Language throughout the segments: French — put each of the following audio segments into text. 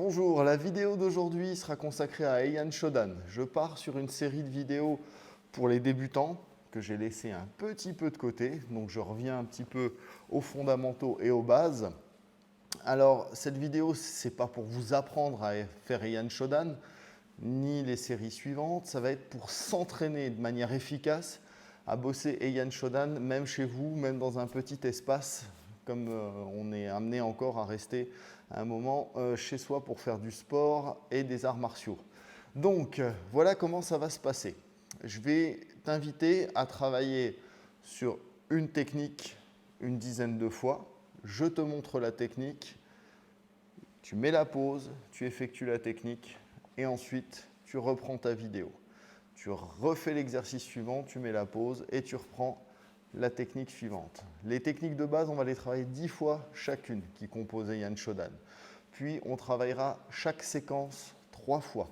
Bonjour, la vidéo d'aujourd'hui sera consacrée à Heian Shodan. Je pars sur une série de vidéos pour les débutants que j'ai laissé un petit peu de côté. Donc je reviens un petit peu aux fondamentaux et aux bases. Alors cette vidéo, ce n'est pas pour vous apprendre à faire Heian Shodan, ni les séries suivantes. Ça va être pour s'entraîner de manière efficace à bosser Heian Shodan, même chez vous, même dans un petit espace, comme on est amené encore à rester un moment chez soi pour faire du sport et des arts martiaux. Donc, voilà comment ça va se passer. Je vais t'inviter à travailler sur une technique une dizaine de fois. Je te montre la technique, tu mets la pause, tu effectues la technique et ensuite tu reprends ta vidéo. Tu refais l'exercice suivant, tu mets la pause et tu reprends la technique suivante. Les techniques de base, on va les travailler 10 fois chacune qui composent Heian Shodan. Puis, on travaillera chaque séquence 3 fois.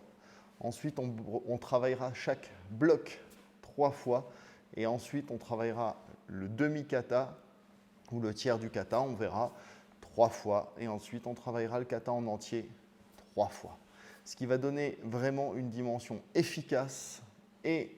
Ensuite, on travaillera chaque bloc 3 fois. Et ensuite, on travaillera le demi-kata ou le tiers du kata, on verra 3 fois. Et ensuite, on travaillera le kata en entier 3 fois. Ce qui va donner vraiment une dimension efficace et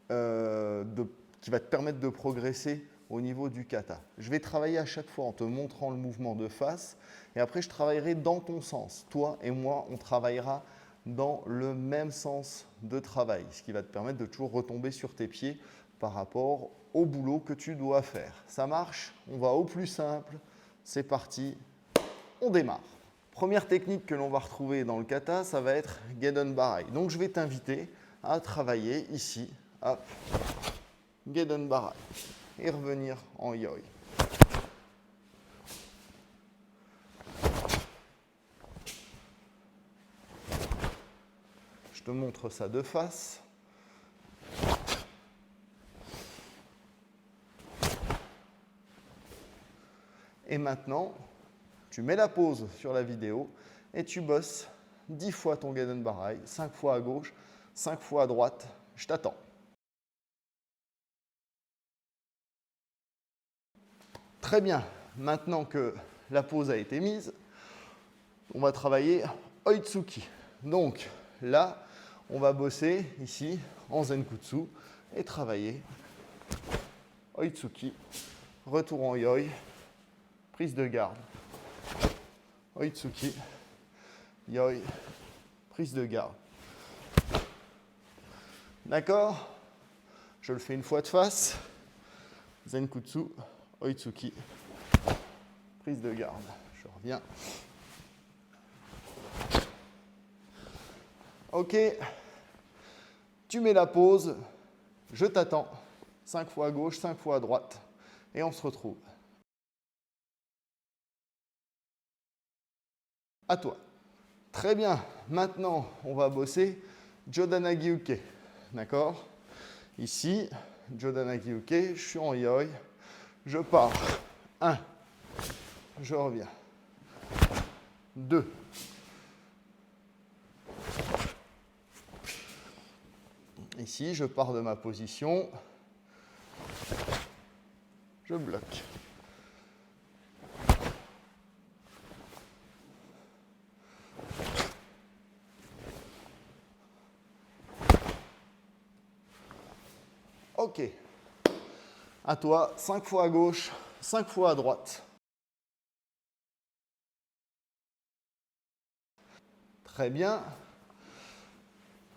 qui va te permettre de progresser au niveau du kata. Je vais travailler à chaque fois en te montrant le mouvement de face et après je travaillerai dans ton sens. Toi et moi, on travaillera dans le même sens de travail, ce qui va te permettre de toujours retomber sur tes pieds par rapport au boulot que tu dois faire. Ça marche? On va au plus simple. C'est parti, on démarre. Première technique que l'on va retrouver dans le kata, ça va être Gedan Barai. Donc je vais t'inviter à travailler ici, hop, Gedan Barai, et revenir en Yoi. Je te montre ça de face. Et maintenant, tu mets la pause sur la vidéo et tu bosses 10 fois ton Gedan Barai, 5 fois à gauche, 5 fois à droite. Je t'attends. Très bien. Maintenant que la pause a été mise, on va travailler Oitsuki. Donc là, on va bosser ici en Zenkutsu et travailler Oitsuki, retour en Yoi, prise de garde. Oitsuki, Yoi, prise de garde. D'accord? Je le fais une fois de face. Zenkutsu, Oitsuki, prise de garde. Je reviens. Ok, tu mets la pause, je t'attends. 5 fois à gauche, 5 fois à droite. Et on se retrouve. À toi. Très bien. Maintenant, on va bosser Jodanagi Uke. D'accord? Ici, Jodanagi Uke, je suis en Yoi. Je pars. 1. Je reviens. 2. Ici, je pars de ma position. Je bloque. Ok. À toi, 5 fois à gauche, 5 fois à droite. Très bien.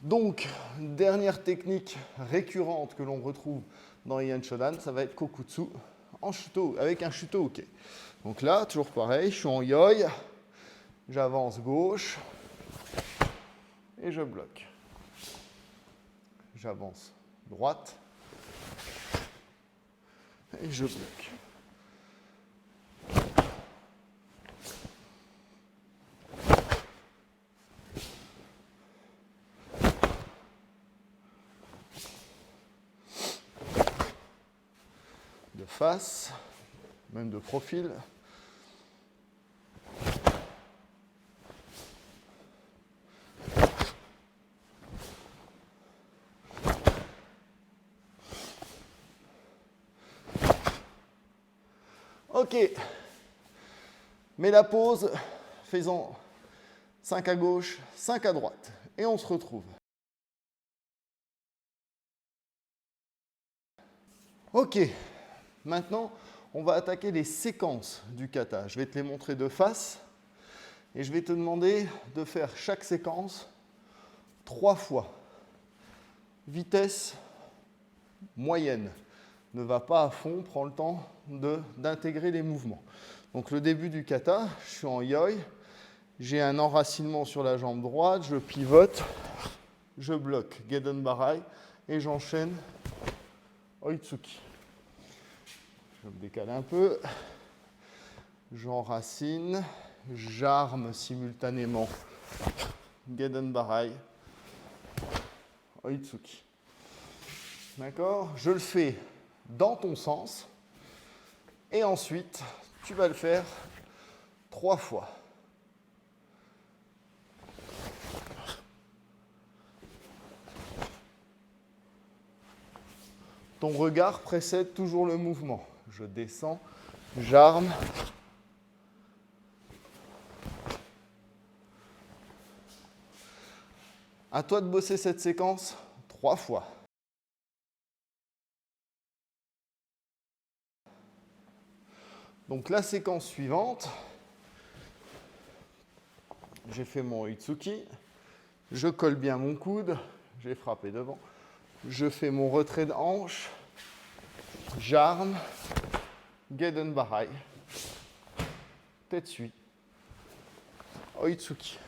Donc, dernière technique récurrente que l'on retrouve dans Heian Shodan, ça va être Kokutsu en shuto, avec un shuto uke. Donc là, toujours pareil, je suis en Yoi, j'avance gauche et je bloque. J'avance droite et je bloque. De face, même de profil. Ok, mets la pause, fais-en 5 à gauche, 5 à droite. Et on se retrouve. Ok, maintenant, on va attaquer les séquences du kata. Je vais te les montrer de face et je vais te demander de faire chaque séquence 3 fois. Vitesse moyenne. Ne va pas à fond, prends le temps d'intégrer les mouvements. Donc le début du kata, je suis en yoi, j'ai un enracinement sur la jambe droite, je pivote, je bloque Gedan Barai et j'enchaîne Oitsuki. Je vais me décaler un peu, j'enracine, j'arme simultanément Gedan Barai, Oitsuki. D'accord? Je le fais dans ton sens et ensuite tu vas le faire 3 fois. Ton regard précède toujours le mouvement. Je descends, j'arme. À toi de bosser cette séquence 3 fois. Donc la séquence suivante, j'ai fait mon Oitsuki, je colle bien mon coude, j'ai frappé devant, je fais mon retrait de hanche, j'arme, Gedan Barai, Tetsui, Oitsuki.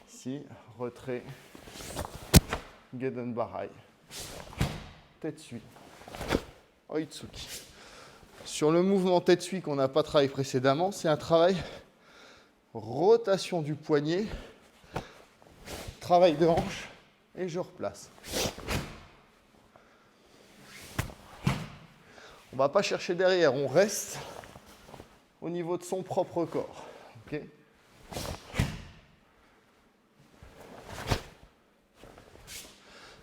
Ici, retrait, Gedan Barai, Tetsui, Oitsuki. Sur le mouvement Tetsui qu'on n'a pas travaillé précédemment, c'est un travail rotation du poignet, travail de hanche et je replace. On ne va pas chercher derrière, on reste au niveau de son propre corps. Okay ?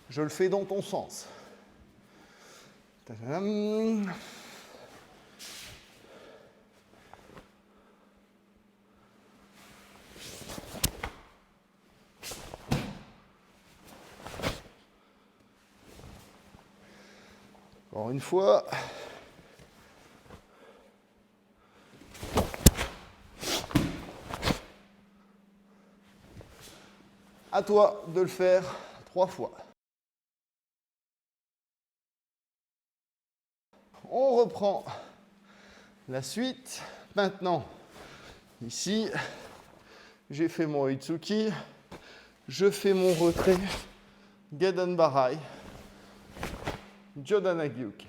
Je le fais dans ton sens. Tadam. Encore une fois. À toi de le faire 3 fois. On reprend la suite. Maintenant, ici, j'ai fait mon Oitsuki. Je fais mon retrait. Gedan Barai. Jodanagyuki.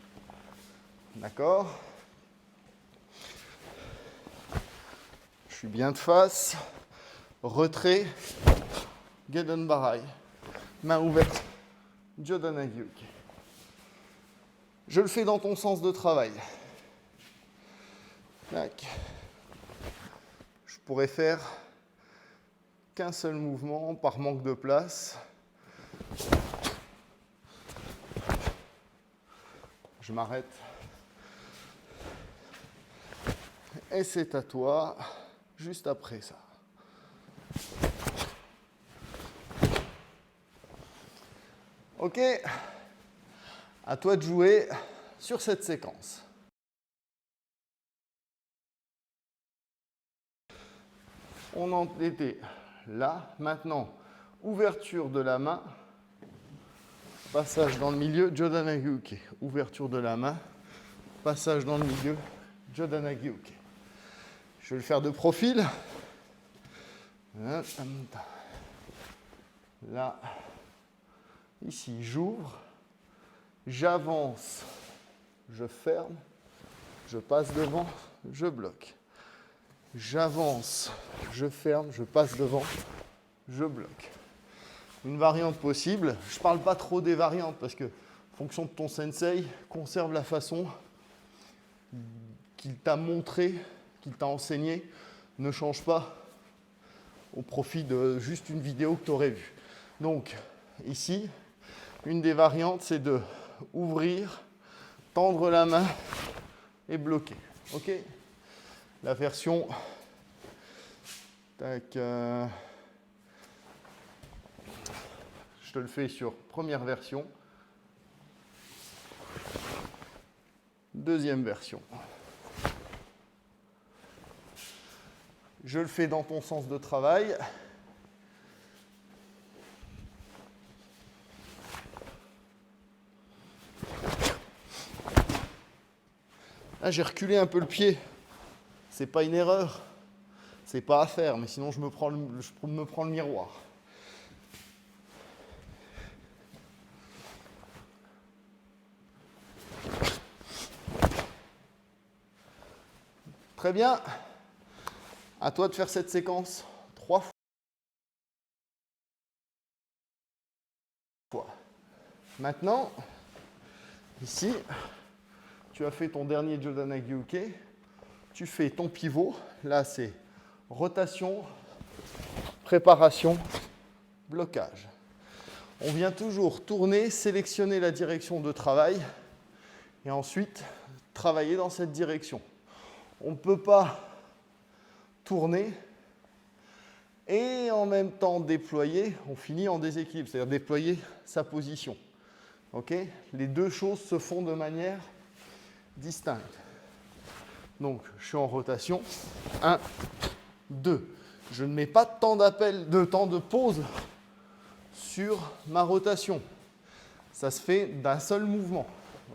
D'accord? Je suis bien de face. Retrait. Gedan Barai. Main ouverte. Jodanagyuki. Je le fais dans ton sens de travail. Tac. Je pourrais faire qu'un seul mouvement par manque de place. Je m'arrête. Et c'est à toi, juste après ça. Ok, à toi de jouer sur cette séquence. On en était là. Maintenant, ouverture de la main, passage dans le milieu, Jodanagyuki. Ouverture de la main, passage dans le milieu, Jodanagyuki. Je vais le faire de profil. Là, ici, j'ouvre, j'avance, je ferme, je passe devant, je bloque. J'avance, je ferme, je passe devant, je bloque. Une variante possible, je ne parle pas trop des variantes parce que, en fonction de ton sensei, conserve la façon qu'il t'a montré, qu'il t'a enseigné, ne change pas au profit de juste une vidéo que tu aurais vue. Donc, ici, une des variantes, c'est de ouvrir, tendre la main et bloquer. Ok ? La version Tac. Je te le fais sur première version. Deuxième version. Je le fais dans ton sens de travail. Là, j'ai reculé un peu le pied. C'est pas une erreur. C'est pas à faire, mais sinon je me prends le miroir. Très bien. À toi de faire cette séquence 3 fois. Maintenant, ici, tu as fait ton dernier Jodan-Hagyu-Uke. Tu fais ton pivot. Là, c'est rotation, préparation, blocage. On vient toujours tourner, sélectionner la direction de travail et ensuite travailler dans cette direction. On ne peut pas tourner et en même temps déployer, on finit en déséquilibre, c'est-à-dire déployer sa position. Okay ? Les deux choses se font de manière distincte. Donc, je suis en rotation. 1, 2. Je ne mets pas de temps de pause sur ma rotation. Ça se fait d'un seul mouvement.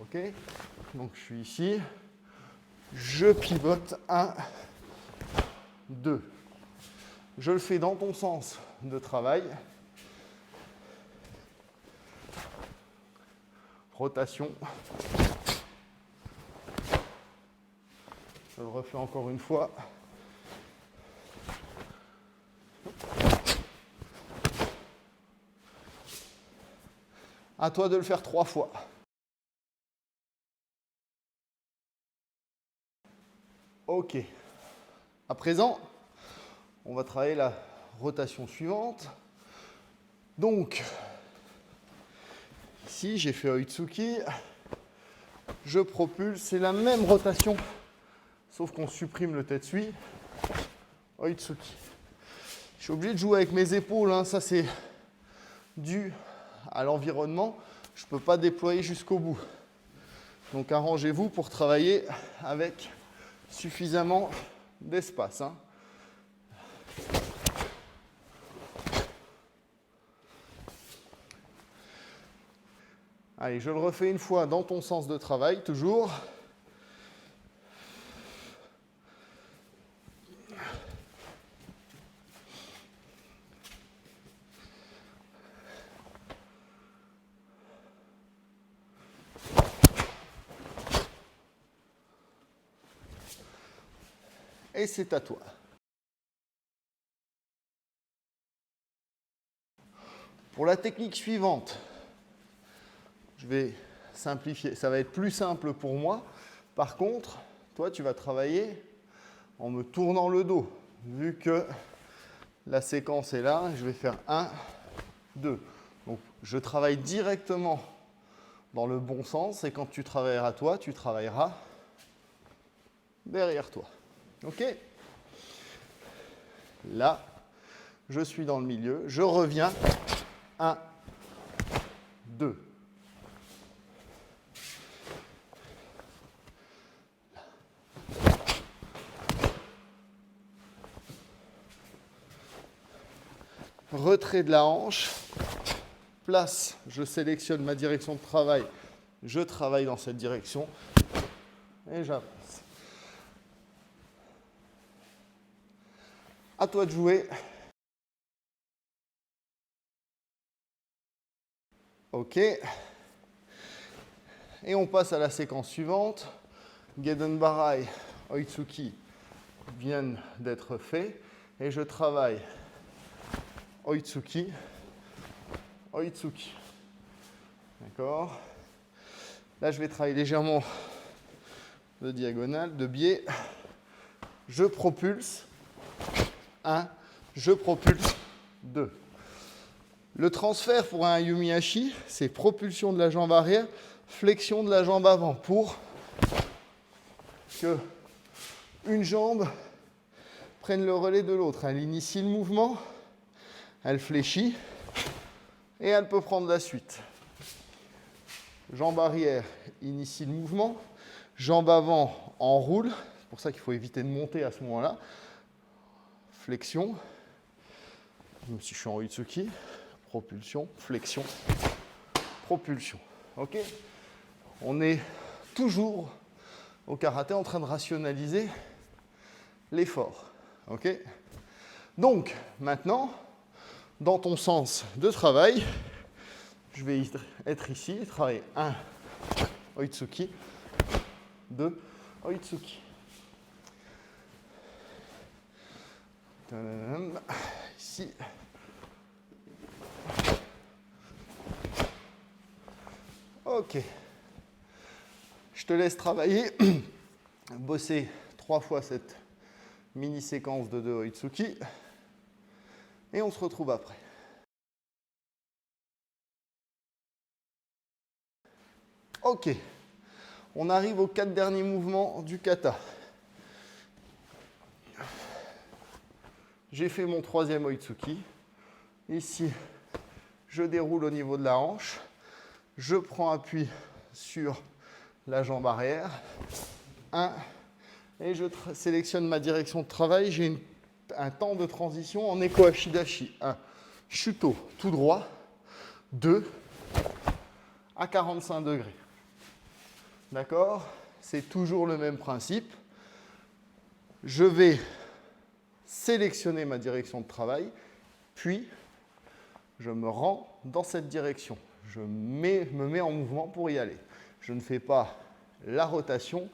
Okay ? Donc, je suis ici. Je pivote 1, 2. Je le fais dans ton sens de travail. Rotation. Je le refais encore une fois. À toi de le faire 3 fois. Ok. À présent, on va travailler la rotation suivante. Donc, ici, j'ai fait Oitsuki. Je propulse. C'est la même rotation, sauf qu'on supprime le Tetsui. Oitsuki. Je suis obligé de jouer avec mes épaules. Hein. Ça, c'est dû à l'environnement. Je ne peux pas déployer jusqu'au bout. Donc, arrangez-vous pour travailler avec suffisamment d'espace. Hein. Allez, je le refais une fois dans ton sens de travail, toujours. Et c'est à toi. Pour la technique suivante, je vais simplifier. Ça va être plus simple pour moi. Par contre, toi, tu vas travailler en me tournant le dos. Vu que la séquence est là, je vais faire 1, 2. Donc, je travaille directement dans le bon sens. Et quand tu travailleras toi, tu travailleras derrière toi. OK ? Là, je suis dans le milieu. Je reviens. 1, 2. Retrait de la hanche. Place, je sélectionne ma direction de travail. Je travaille dans cette direction. Et j'avance. À toi de jouer. OK. Et on passe à la séquence suivante. Gedenbarai, Oitsuki viennent d'être faits. Et je travaille Oitsuki, Oitsuki. D'accord ? Là, je vais travailler légèrement de diagonale, de biais. Je propulse. 1, je propulse 2. Le transfert pour un Yumihashi, c'est propulsion de la jambe arrière, flexion de la jambe avant pour que une jambe prenne le relais de l'autre. Elle initie le mouvement, elle fléchit et elle peut prendre la suite. Jambe arrière, initie le mouvement. Jambe avant, enroule. C'est pour ça qu'il faut éviter de monter à ce moment-là. Flexion. Même si je suis en Oitsuki. Propulsion, flexion, propulsion. Ok ? On est toujours au karaté en train de rationaliser l'effort. Ok ? Donc, maintenant, dans ton sens de travail, je vais être ici et travailler 1, Oitsuki, 2, Oitsuki. Ici. Ok. Je te laisse travailler, bosser 3 fois cette mini-séquence de 2 Oitsuki et on se retrouve après. Ok. On arrive aux 4 derniers mouvements du kata. J'ai fait mon 3e Oitsuki. Ici, je déroule au niveau de la hanche. Je prends appui sur la jambe arrière. 1. Et je sélectionne ma direction de travail. J'ai un temps de transition en Eko Ashidashi. 1. Shuto, tout droit. 2. À 45 degrés. D'accord ? C'est toujours le même principe. Je vais sélectionner ma direction de travail, puis je me rends dans cette direction. Je me mets en mouvement pour y aller. Je ne fais pas la rotation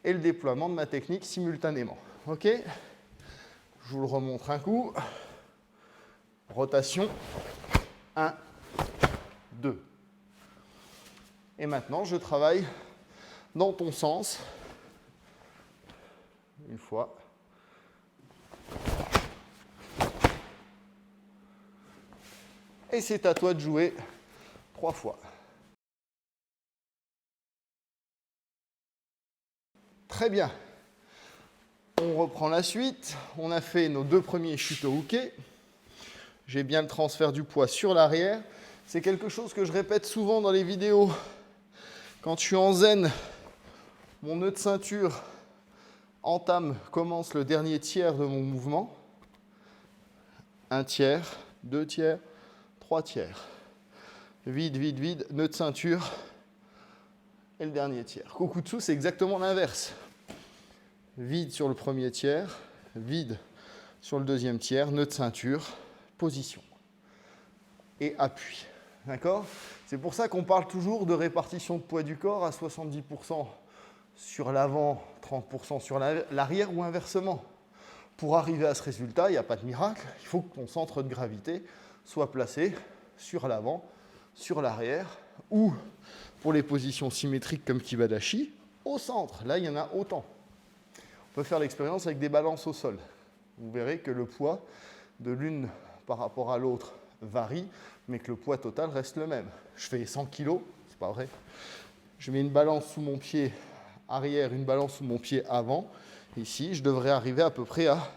et le déploiement de ma technique simultanément. Ok ? Je vous le remontre un coup. Rotation. 1, 2. Et maintenant, je travaille dans ton sens. Une fois. Et c'est à toi de jouer 3 fois. Très bien. On reprend la suite. On a fait nos 2 premiers shuto uke. J'ai bien le transfert du poids sur l'arrière. C'est quelque chose que je répète souvent dans les vidéos. Quand je suis en zen, mon nœud de ceinture commence le dernier tiers de mon mouvement. 1 tiers, 2 tiers, 3 tiers. Vide, vide, vide, nœud de ceinture et le dernier tiers. Kokutsu, c'est exactement l'inverse. Vide sur le premier tiers, vide sur le deuxième tiers, nœud de ceinture, position et appui. D'accord ? C'est pour ça qu'on parle toujours de répartition de poids du corps à 70% sur l'avant, 30% sur l'arrière ou inversement. Pour arriver à ce résultat, il n'y a pas de miracle, il faut que ton centre de gravité soit placé sur l'avant, sur l'arrière, ou pour les positions symétriques comme Kibadashi, au centre. Là, il y en a autant. On peut faire l'expérience avec des balances au sol. Vous verrez que le poids de l'une par rapport à l'autre varie, mais que le poids total reste le même. Je fais 100 kg, c'est pas vrai. Je mets une balance sous mon pied arrière, une balance sous mon pied avant. Ici, je devrais arriver à peu près à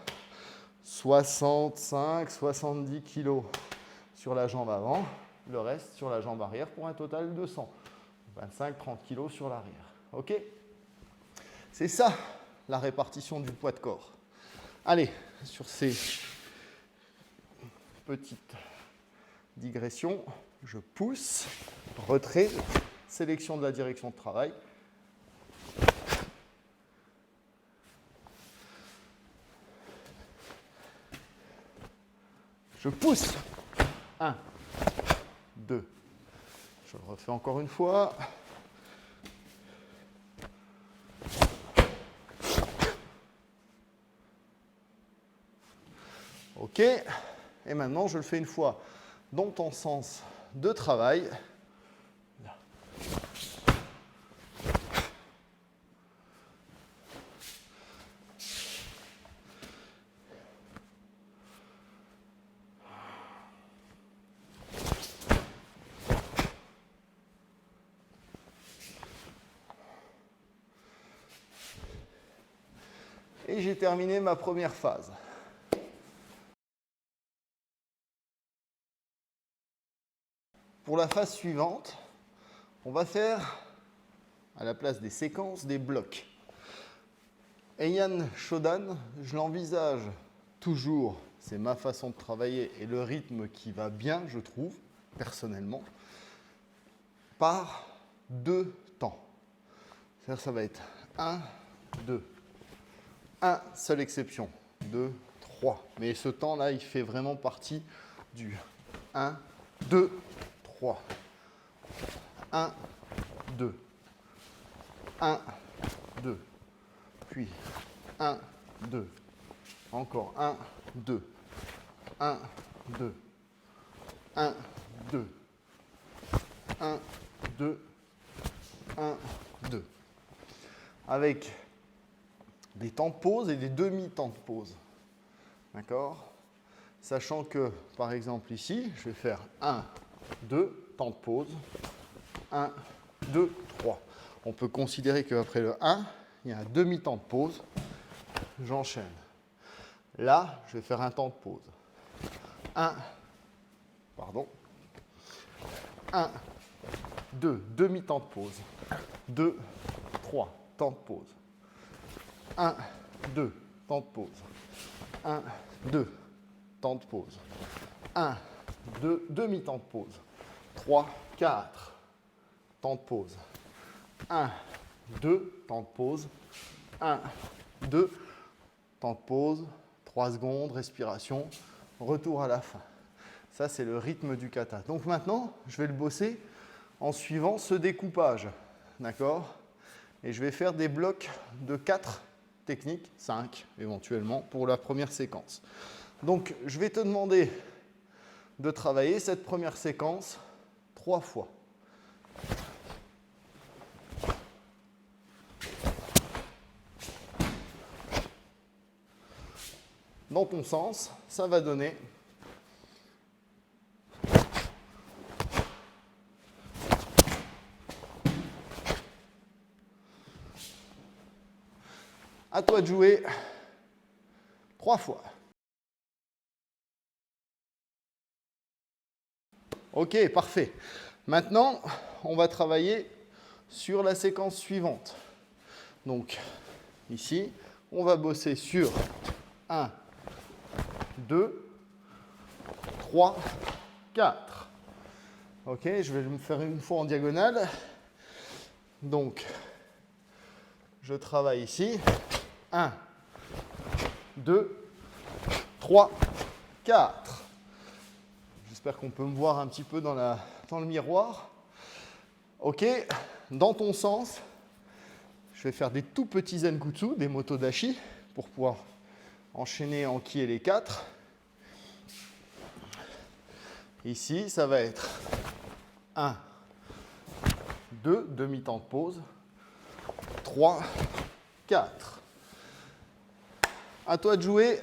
65-70 kg sur la jambe avant, le reste sur la jambe arrière pour un total de 100. 25-30 kg sur l'arrière. Ok ? C'est ça la répartition du poids de corps. Allez, sur ces petites digressions, je pousse, retrait, sélection de la direction de travail. Je pousse. 1, 2. Je le refais encore une fois. Ok. Et maintenant, je le fais une fois dans ton sens de travail. Là. Et j'ai terminé ma première phase. pour la phase suivante, on va faire, à la place des séquences, des blocs. Heian Shodan, je l'envisage toujours, c'est ma façon de travailler et le rythme qui va bien, je trouve, personnellement, par 2 temps. C'est-à-dire ça va être 1, 2. 1, seule exception. 2, 3. Mais ce temps-là, il fait vraiment partie du 1, 2, 3. 1, 2. 1, 2. Puis 1, 2. Encore 1, 2. 1, 2. 1, 2. 1, 2. 1, 2. Avec des temps de pause et des demi-temps de pause. D'accord? Sachant que, par exemple, ici, je vais faire 1, 2, temps de pause. 1, 2, 3. On peut considérer qu'après le 1, il y a un demi-temps de pause. J'enchaîne. Là, je vais faire un temps de pause. 1, 2, demi-temps de pause. 2, 3, temps de pause. 1, 2, temps de pause. 1, 2, temps de pause. 1, 2, demi-temps de pause. 3, 4, temps de pause. 1, 2, temps de pause. 1, 2, temps de pause. 3 secondes, respiration, retour à la fin. Ça, c'est le rythme du kata. Donc maintenant, je vais le bosser en suivant ce découpage. D'accord? Et je vais faire des blocs de 4 techniques, 5 éventuellement, pour la première séquence. Donc, je vais te demander de travailler cette première séquence 3 fois. Dans ton sens, ça va donner à toi de jouer 3 fois. Ok, parfait. Maintenant, on va travailler sur la séquence suivante. Donc, ici, on va bosser sur 1, 2, 3, 4. Ok, je vais me faire une fois en diagonale. Donc, je travaille ici. 1, 2, 3, 4. J'espère qu'on peut me voir un petit peu dans le miroir. Ok, dans ton sens, je vais faire des tout petits zenkutsu, des motodashi, pour pouvoir enchaîner en ki et les 4. Ici, ça va être 1, 2, demi-temps de pause, 3, 4. À toi de jouer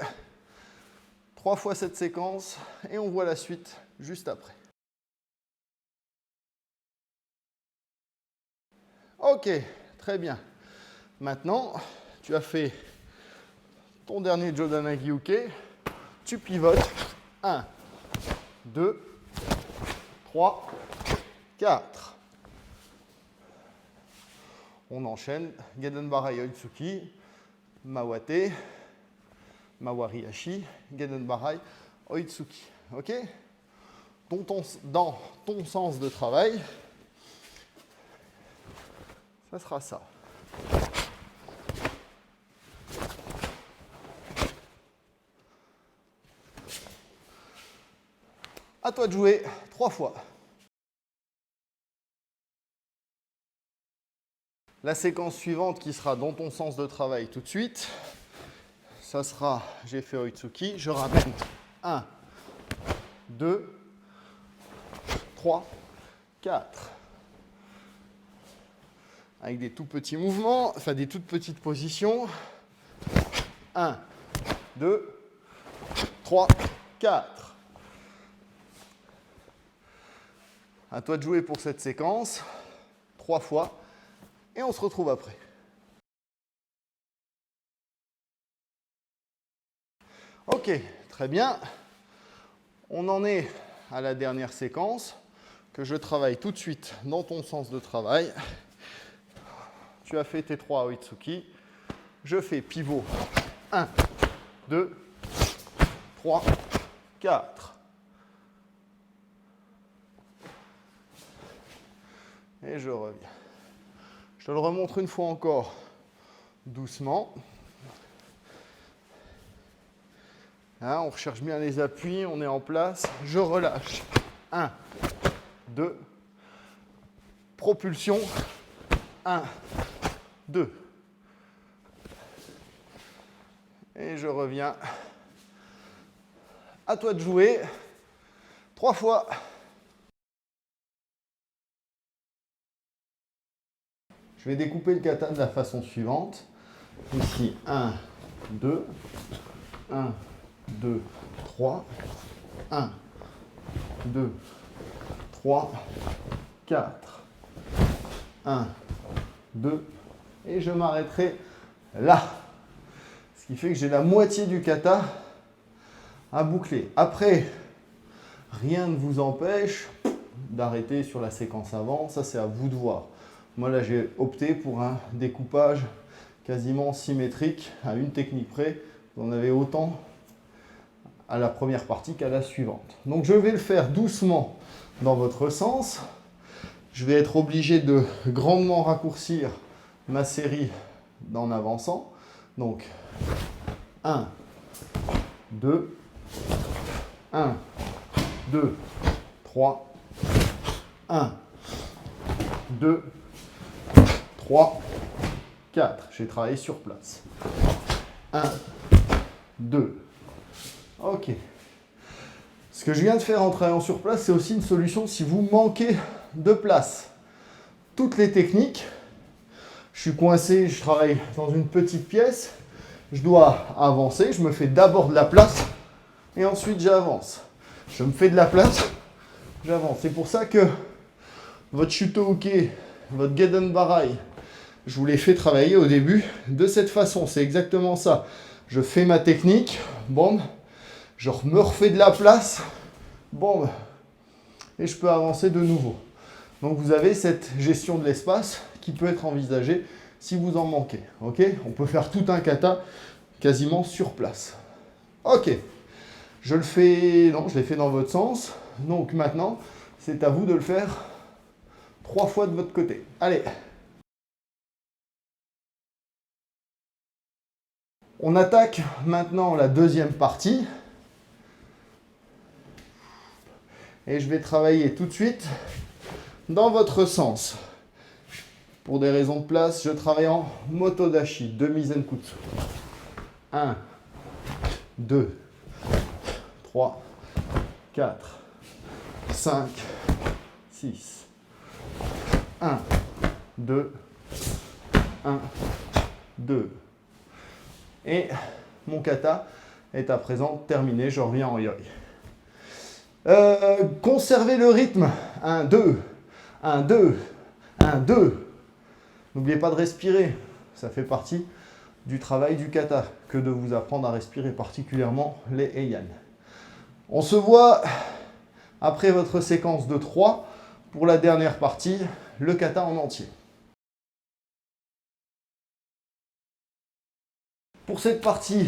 3 fois cette séquence et on voit la suite juste après. Ok, très bien. Maintenant, tu as fait ton dernier Jodanagi Uke. Tu pivotes. 1, 2, 3, 4. On enchaîne. Gedan Barai Oitsuki, Mawate, Mawariashi, Gedan Barai Oitsuki. Ok? Dans ton sens de travail, ça sera ça. À toi de jouer 3 fois. La séquence suivante qui sera dans ton sens de travail tout de suite, ça sera, j'ai fait Oitsuki, je ramène 1, 2, 3, 4. Avec des tout petits mouvements, enfin des toutes petites positions. 1, 2, 3, 4. À toi de jouer pour cette séquence, 3 fois, et on se retrouve après. Ok, très bien. On en est à la dernière séquence. que je travaille tout de suite dans ton sens de travail. Tu as fait tes 3 Oitsuki. Je fais pivot 1, 2, 3, 4. Et je reviens. Je te le remontre une fois encore, doucement. Hein, on recherche bien les appuis, on est en place. Je relâche. 1, 2. Propulsion. 1, 2. Et je reviens. À toi de jouer. 3 fois. Je vais découper le kata de la façon suivante. Ici, 1, 2, 1, 2, 3, 1, 2, 3, 4, 1, 2, et je m'arrêterai là. Ce qui fait que j'ai la moitié du kata à boucler. Après, rien ne vous empêche d'arrêter sur la séquence avant, ça c'est à vous de voir. Moi là j'ai opté pour un découpage quasiment symétrique à une technique près. Vous en avez autant à la première partie qu'à la suivante. Donc je vais le faire doucement dans votre sens. Je vais être obligé de grandement raccourcir ma série en avançant. Donc 1, 2, 1, 2, 3, 1, 2, 3, 4. J'ai travaillé sur place. 1, 2. Ok. Ce que je viens de faire en travaillant sur place, c'est aussi une solution si vous manquez de place. Toutes les techniques, je suis coincé, je travaille dans une petite pièce, je dois avancer, je me fais d'abord de la place et ensuite j'avance. Je me fais de la place, j'avance. C'est pour ça que votre Shuto-uke, votre Gedan Barai, je vous l'ai fait travailler au début de cette façon. C'est exactement ça. Je fais ma technique, bon, je me refais de la place, bon, et je peux avancer de nouveau. Donc vous avez cette gestion de l'espace qui peut être envisagée si vous en manquez. Ok, on peut faire tout un kata quasiment sur place. Ok, je le fais, non, je l'ai fait dans votre sens. Donc maintenant, c'est à vous de le faire 3 fois de votre côté. Allez. On attaque maintenant la deuxième partie. Et je vais travailler tout de suite dans votre sens. Pour des raisons de place, je travaille en motodashi, demi-zenkutsu. 1, 2, 3, 4, 5, 6. 1, 2, 1, 2. Et mon kata est à présent terminé, je reviens en yoi. Conservez le rythme. 1, 2, 1, 2, 1, 2. N'oubliez pas de respirer. Ça fait partie du travail du kata, que de vous apprendre à respirer, particulièrement les heian. On se voit après votre séquence de 3 pour la dernière partie, le kata en entier. Pour cette partie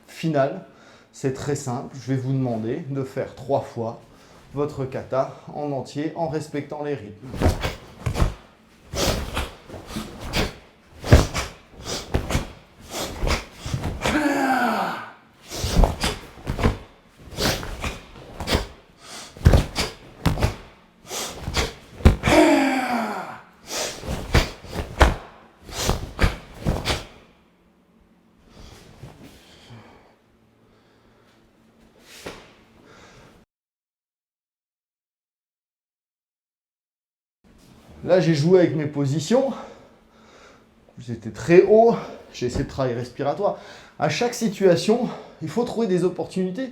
finale, c'est très simple. Je vais vous demander de faire 3 fois votre kata en entier en respectant les rythmes. Là, j'ai joué avec mes positions. J'étais très haut. J'ai essayé de travailler respiratoire. À chaque situation, il faut trouver des opportunités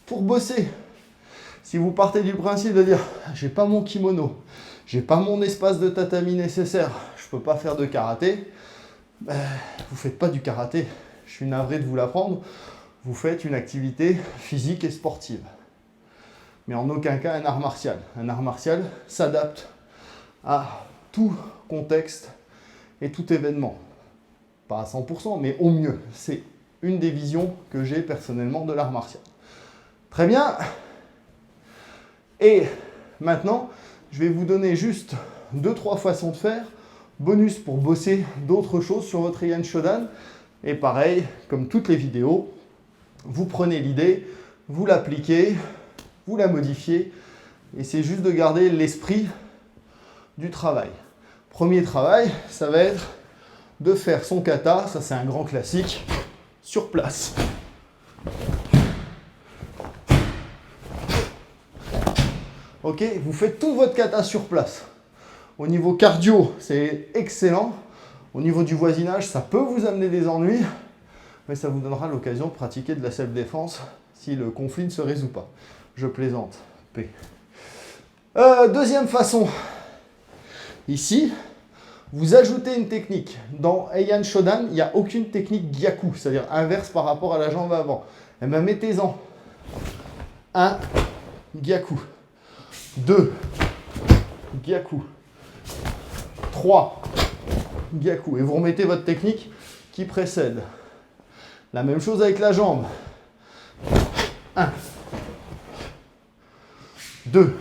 pour bosser. Si vous partez du principe de dire « j'ai pas mon kimono, j'ai pas mon espace de tatami nécessaire, je peux pas faire de karaté », vous ne faites pas du karaté. Je suis navré de vous l'apprendre. Vous faites une activité physique et sportive. mais en aucun cas un art martial. Un art martial s'adapte à tout contexte et tout événement. Pas à 100%, mais au mieux. C'est une des visions que j'ai personnellement de l'art martial. Très bien. Et maintenant, je vais vous donner juste 2-3 façons de faire. Bonus pour bosser d'autres choses sur votre Heian Shodan. Et pareil, comme toutes les vidéos, vous prenez l'idée, vous l'appliquez, vous la modifiez. Et c'est juste de garder l'esprit du travail. Premier travail, ça va être de faire son kata, ça c'est un grand classique, sur place. Ok, vous faites tout votre kata sur place. Au niveau cardio, c'est excellent. Au niveau du voisinage, ça peut vous amener des ennuis, mais ça vous donnera l'occasion de pratiquer de la self-défense si le conflit ne se résout pas. Je plaisante. P. Deuxième façon. Ici, vous ajoutez une technique. Dans Heian Shodan, il n'y a aucune technique gyaku, c'est-à-dire inverse par rapport à la jambe avant. Eh bien, mettez-en. 1, gyaku. 2, gyaku. 3, gyaku. Et vous remettez votre technique qui précède. La même chose avec la jambe. 1, 2,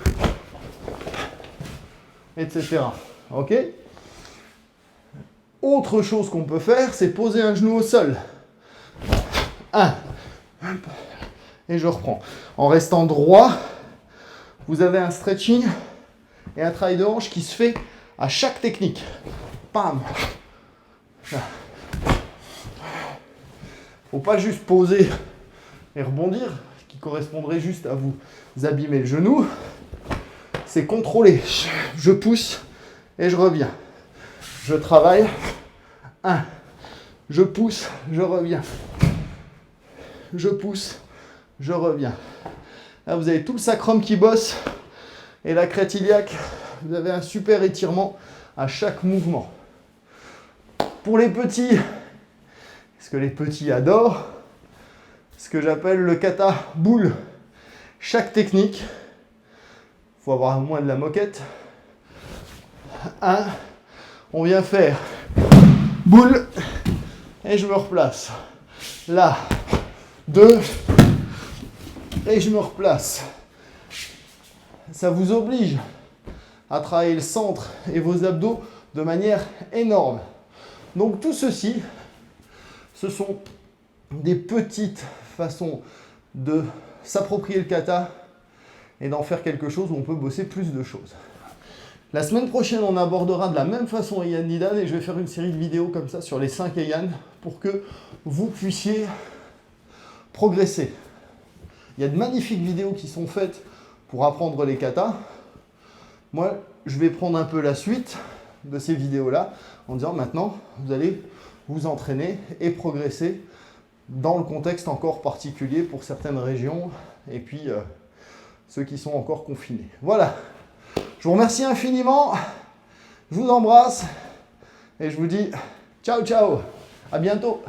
etc. Ok ? Autre chose qu'on peut faire, c'est poser un genou au sol. 1, et je reprends. En restant droit, vous avez un stretching et un travail de hanche qui se fait à chaque technique. Pam. Faut pas juste poser et rebondir, ce qui correspondrait juste à vous abîmer le genou. C'est contrôler. Je pousse et je reviens. Je travaille. 1. Je pousse, je reviens. Je pousse, je reviens. Là, vous avez tout le sacrum qui bosse et la crête iliaque. Vous avez un super étirement à chaque mouvement. Pour les petits, ce que les petits adorent, ce que j'appelle le kata boule. Chaque technique, il faut avoir au moins de la moquette. 1, on vient faire boule et je me replace. Là, 2 et je me replace. Ça vous oblige à travailler le centre et vos abdos de manière énorme. Donc tout ceci, ce sont des petites façons de s'approprier le kata et d'en faire quelque chose où on peut bosser plus de choses. La semaine prochaine, on abordera de la même façon Heian Nidan et je vais faire une série de vidéos comme ça sur les 5 Heian pour que vous puissiez progresser. Il y a de magnifiques vidéos qui sont faites pour apprendre les katas. Moi, je vais prendre un peu la suite de ces vidéos-là en disant maintenant, vous allez vous entraîner et progresser dans le contexte encore particulier pour certaines régions et puis ceux qui sont encore confinés. Voilà. Je vous remercie infiniment, je vous embrasse et je vous dis ciao ciao, à bientôt.